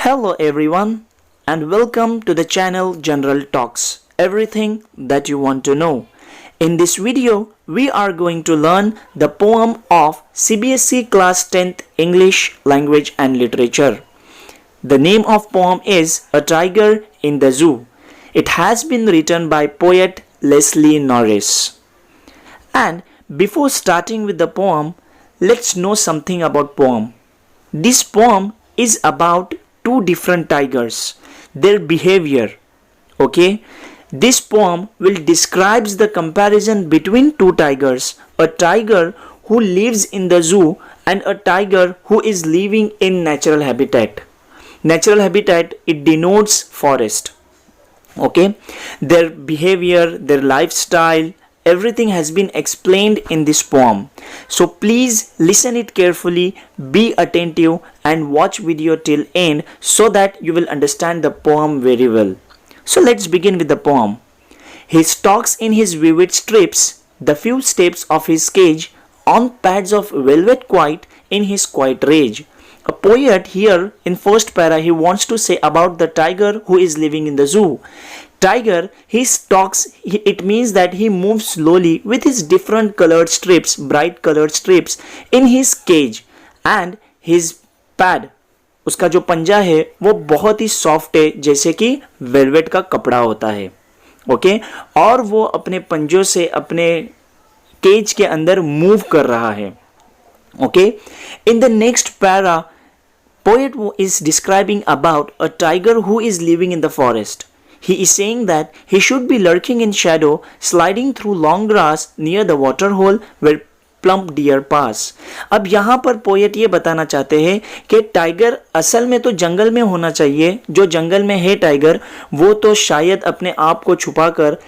Hello everyone and welcome to the channel General Talks, everything that you want to know. In this video, we are going to learn the poem of CBSE Class 10th English Language and Literature. The name of poem is A Tiger in the Zoo. It has been written by poet Leslie Norris. And before starting with the poem, let's know something about poem. This poem is about two different tigers, their behavior. Okay, this poem will describes the comparison between two tigers, a tiger who lives in the zoo and a tiger who is living in natural habitat. Natural habitat, it denotes forest. Okay, their behavior, their lifestyle, everything has been explained in this poem. So please listen it carefully, be attentive and watch video till end so that you will understand the poem very well. So let's begin with the poem. He stalks in his vivid strips the few steps of his cage on pads of velvet quiet in his quiet rage. A poet here in first para, he wants to say about the tiger who is living in the zoo. Tiger, he stalks, it means that he moves slowly with his different colored strips, bright colored strips in his cage, and his pad, उसका जो पंजा है वो बहुत ही soft है, जैसे कि velvet का कपड़ा होता है. ओके, और वो अपने पंजों से अपने केज के अंदर मूव कर रहा है. Okay, in the next para, poet is describing about a tiger who is living in the forest. He is saying that he should be lurking in shadow, sliding through long grass near the water hole where plump deer pass. अब यहाँ पर poet ये बताना चाहते हैं कि tiger असल में तो जंगल में होना चाहिए. जो जंगल में है टाइगर, वो तो शायद अपने आप को छुपाकर,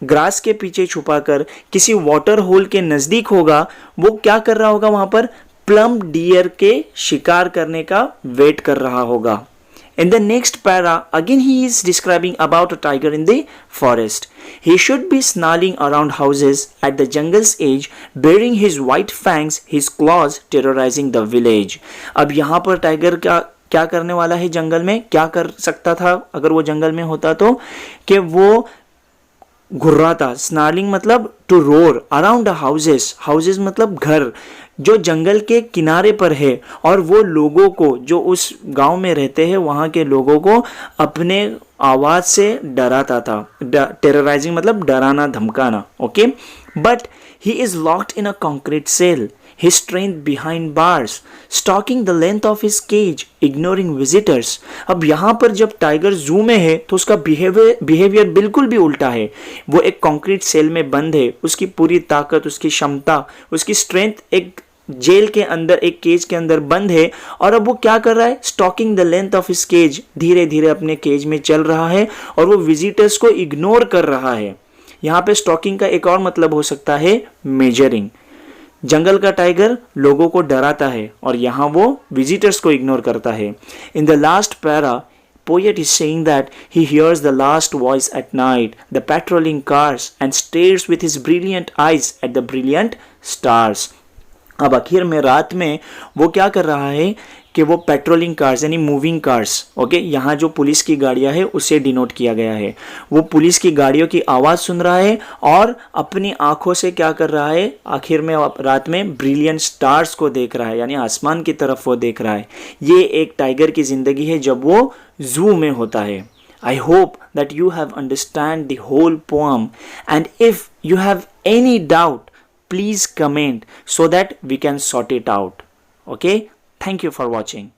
ग्रास के पीछे छुपाकर किसी वाटर होल के नज़दीक होगा. वो क्या कर रहा होगा? वहाँ पर प्लम्प डियर के शिकार करने का वेट कर रहा होगा. In the next para, again he is describing about a tiger in the forest. He should be snarling around houses at the jungle's edge, bearing his white fangs, his claws terrorizing the village. अब यहाँ पर tiger क्या करने वाला है जंगल में? क्या कर सकता था अगर वो जंगल में होता तो? कि वो घुर्राता. स्नार्लिंग मतलब to roar around the houses. Houses मतलब घर जो जंगल के किनारे पर है, और वो लोगों को, जो उस गांव में रहते हैं वहाँ के लोगों को अपने आवाज़ से डराता था. टेरराइजिंग मतलब डराना, धमकाना. Okay, but he is locked in a concrete cell, his strength behind bars, stalking the length of his cage, ignoring visitors. अब यहाँ पर जब टाइगर जू में है तो उसका बिहेवियर बिल्कुल भी उल्टा है. वो एक कंक्रीट सेल में बंद है. उसकी पूरी ताकत, उसकी क्षमता, उसकी स्ट्रेंथ एक जेल के अंदर, एक केज के अंदर बंद है. और अब वो क्या कर रहा है? Stalking the length of his cage, धीरे धीरे अपने केज में चल रहा है और वो विजिटर्स को इग्नोर कर रहा है. यहाँ पे स्टॉकिंग का एक और मतलब हो सकता है मेजरिंग. जंगल का टाइगर लोगों को डराता है और यहाँ वो विजिटर्स को इग्नोर करता है. In the last para, poet is saying that he hears the last voice at night, the patrolling cars, and stares with his brilliant eyes at the brilliant stars. अब आखिर में रात में वो क्या कर रहा है कि वो पेट्रोलिंग कार्स यानी मूविंग कार्स, ओके, यहाँ जो पुलिस की गाड़ियाँ है उसे डिनोट किया गया है. वो पुलिस की गाड़ियों की आवाज़ सुन रहा है और अपनी आंखों से क्या कर रहा है? आखिर में रात में ब्रिलियंट स्टार्स को देख रहा है, यानी आसमान की तरफ वो देख रहा है. ये एक टाइगर की ज़िंदगी है जब वो जू में होता है. I hope that you have understand the whole poem, and if you have any doubt, please comment so that we can sort it out. Okay, thank you for watching.